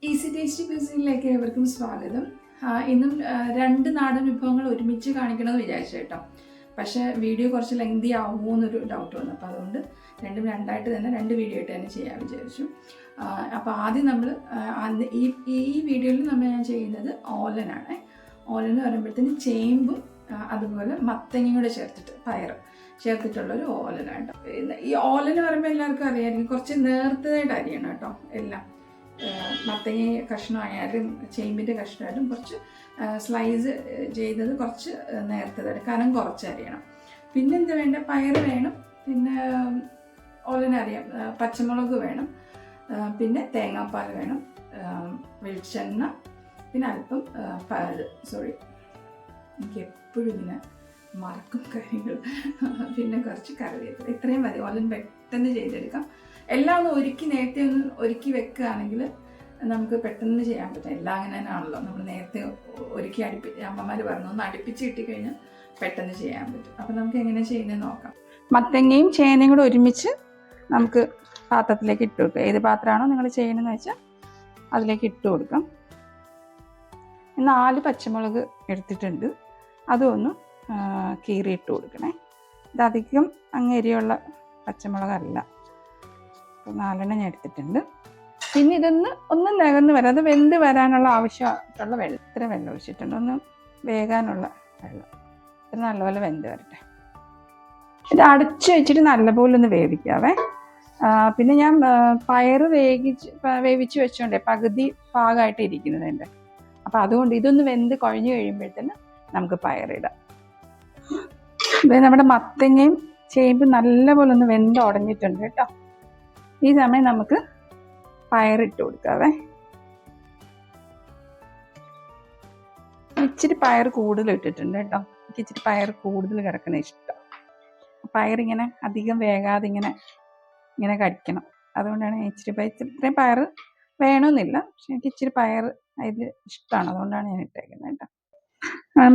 Easy tasty ക്യൂസിനിലേക്ക് ഏവർക്കും സ്വാഗതം. ഇന്നും രണ്ട് നാടൻ വിഭവങ്ങൾ ഒരുമിച്ച് കാണിക്കണമെന്ന് വിചാരിച്ചു കേട്ടോ. പക്ഷേ വീഡിയോ കുറച്ച് ലെങ്തി ആവുമോ എന്നൊരു ഡൗട്ട് വന്നു. അപ്പോൾ അതുകൊണ്ട് രണ്ടും രണ്ടായിട്ട് തന്നെ രണ്ട് വീഡിയോ ആയിട്ട് തന്നെ ചെയ്യാൻ വിചാരിച്ചു. അപ്പോൾ ആദ്യം നമ്മൾ ഈ വീഡിയോയിൽ ഞാൻ ചെയ്യുന്നത് ഓലനാണ്. ഓലൻ എന്ന് പറയുമ്പോഴത്തേന് ചേമ്പും അതുപോലെ മത്തങ്ങയും കൂടെ ചേർത്തിട്ട് പയർ ചേർത്തിട്ടുള്ളൊരു ഓലനാണ്. ഈ ഓലൻ പറയുമ്പോൾ എല്ലാവർക്കും അറിയാമായിരിക്കും, കുറച്ച് നേർത്തതായിട്ട് അരിയണം കേട്ടോ. എല്ലാം മത്തങ്ങ കഷ്ണമായാലും ചേമ്പിൻ്റെ കഷ്ണമായാലും കുറച്ച് സ്ലൈസ് ചെയ്തത് കുറച്ച് നേരത്തെ കനം കുറച്ച് അരിയണം. പിന്നെ എന്താ വേണ്ട, പയർ വേണം, പിന്നെ ഓലനറിയാം, പച്ചമുളക് വേണം, പിന്നെ തേങ്ങാപ്പാൽ വേണം, വെളിച്ചെണ്ണ, പിന്നെ അല്പം എനിക്ക് എപ്പോഴും ഇങ്ങനെ മറക്കും കാര്യങ്ങൾ, പിന്നെ കുറച്ച് കറിവേപ്പില. ഇത്രയും മതി. ഓലൻ പെട്ടെന്ന് ചെയ്തെടുക്കാം. എല്ലാം ഒന്ന് നേരത്തെ ഒന്ന് ഒരുക്കി വെക്കുകയാണെങ്കിൽ നമുക്ക് പെട്ടെന്ന് ചെയ്യാൻ പറ്റും. എല്ലാം അങ്ങനെ തന്നെയാണല്ലോ, നമ്മൾ നേരത്തെ ഒരുക്കി അമ്മമാർ പറഞ്ഞു ഒന്ന് അടുപ്പിച്ച് കിട്ടിക്കഴിഞ്ഞാൽ പെട്ടെന്ന് ചെയ്യാൻ പറ്റും. അപ്പം നമുക്ക് എങ്ങനെ ചെയ്യുന്നത് നോക്കാം. മത്തങ്ങയും ചേനയും കൂടെ ഒരുമിച്ച് നമുക്ക് പാത്രത്തിലേക്ക് ഇട്ട് കൊടുക്കുക. ഏത് പാത്രമാണോ നിങ്ങൾ ചെയ്യണമെന്ന് വെച്ചാൽ അതിലേക്ക് ഇട്ട് കൊടുക്കാം. 4 പച്ചമുളക് എടുത്തിട്ടുണ്ട്, അതൊന്ന് കീറിയിട്ട് കൊടുക്കണേ. ഇതധികം അങ്ങേരിയുള്ള പച്ചമുളകല്ല, 4 ഞാൻ എടുത്തിട്ടുണ്ട്. പിന്നെ ഒന്ന് നികന്ന് വരാം, അത് വെന്ത് വരാനുള്ള ആവശ്യമായിട്ടുള്ള വെള്ളം, ഇത്ര വെള്ളം ഒഴിച്ചിട്ടുണ്ട്, ഒന്ന് വേകാനുള്ള വെള്ളം. ഇത് നല്ലപോലെ വെന്ത് വരട്ടെ. ഇത് അടച്ച് വെച്ചിട്ട് നല്ലപോലെ ഒന്ന് വേവിക്കാവേ. പിന്നെ ഞാൻ പയർ വേവിച്ച് വെച്ചോണ്ടേ പകുതി പാകമായിട്ട് ഇരിക്കുന്നതുണ്ട്. അപ്പം അതുകൊണ്ട് ഇതൊന്ന് വെന്ത് കുഴഞ്ഞു കഴിയുമ്പോഴത്തേന് നമുക്ക് പയറിടാം. നമ്മുടെ മത്തങ്ങയും ചേമ്പും നല്ലപോലെ ഒന്ന് വെന്ത് ഉടഞ്ഞിട്ടുണ്ട് കേട്ടോ. ഈ സമയം നമുക്ക് പയറിട്ട് കൊടുക്കാവേ. ഇച്ചിരി പയർ കൂടുതൽ ഇട്ടിട്ടുണ്ട് കേട്ടോ. എനിക്ക് ഇച്ചിരി പയർ കൂടുതൽ കിടക്കുന്ന ഇഷ്ടം. പയറിങ്ങനെ അധികം വേകാതെ ഇങ്ങനെ കഴിക്കണം. അതുകൊണ്ടാണ് ഇത്രയും പയർ വേണമെന്നില്ല, പക്ഷെ എനിക്ക് ഇച്ചിരി പയർ അതിൽ ഇഷ്ടമാണ്, അതുകൊണ്ടാണ് ഞാൻ ഇട്ടേക്കുന്നത് കേട്ടോ.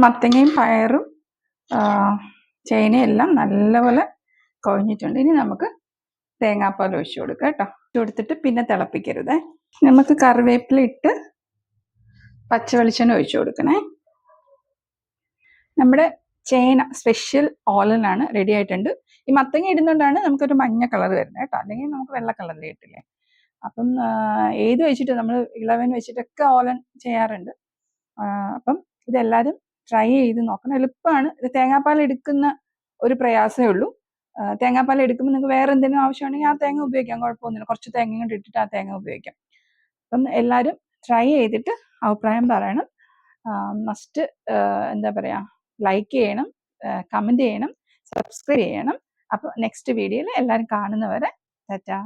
മത്തങ്ങയും പയറും ചേനയും എല്ലാം നല്ലപോലെ കുഴഞ്ഞിട്ടുണ്ട്. ഇനി നമുക്ക് തേങ്ങാപ്പാൽ ഒഴിച്ചു കൊടുക്കുക കേട്ടോ. കൊടുത്തിട്ട് പിന്നെ തിളപ്പിക്കരുതേ. നമുക്ക് കറിവേപ്പില ഇട്ട് പച്ച വെളിച്ചെണ്ണ ഒഴിച്ചു കൊടുക്കണേ. നമ്മുടെ ചേന സ്പെഷ്യൽ ഓലനാണ് റെഡി ആയിട്ടുണ്ട്. ഈ മത്തങ്ങ ഇടുന്നതുകൊണ്ടാണ് നമുക്കൊരു മഞ്ഞ കളർ വരുന്നത് കേട്ടോ, അല്ലെങ്കിൽ നമുക്ക് വെള്ള കളറിൽ കിട്ടില്ലേ. അപ്പം ഏത് വെച്ചിട്ട് നമ്മൾ ഇളവൻ വെച്ചിട്ടൊക്കെ ഓലൻ ചെയ്യാറുണ്ട്. അപ്പം ഇതെല്ലാവരും ട്രൈ ചെയ്ത് നോക്കണം. എളുപ്പമാണ്. ഇത് തേങ്ങാപ്പാൽ എടുക്കുന്ന ഒരു പ്രയാസമേ ഉള്ളൂ. തേങ്ങാപ്പാൽ എടുക്കുമ്പോൾ നിങ്ങൾക്ക് വേറെ എന്തെങ്കിലും ആവശ്യമുണ്ടെങ്കിൽ ആ തേങ്ങ ഉപയോഗിക്കാം, കുഴപ്പമൊന്നുമില്ല. കുറച്ച് തേങ്ങ കൊണ്ട് ഇട്ടിട്ട് ആ തേങ്ങ ഉപയോഗിക്കാം. അപ്പം എല്ലാവരും ട്രൈ ചെയ്തിട്ട് അഭിപ്രായം പറയണം. മസ്റ്റ് എന്താ പറയുക, ലൈക്ക് ചെയ്യണം, കമൻറ്റ് ചെയ്യണം, സബ്സ്ക്രൈബ് ചെയ്യണം. അപ്പോൾ നെക്സ്റ്റ് വീഡിയോയിൽ എല്ലാവരും കാണുന്നവരെ ടാറ്റാ.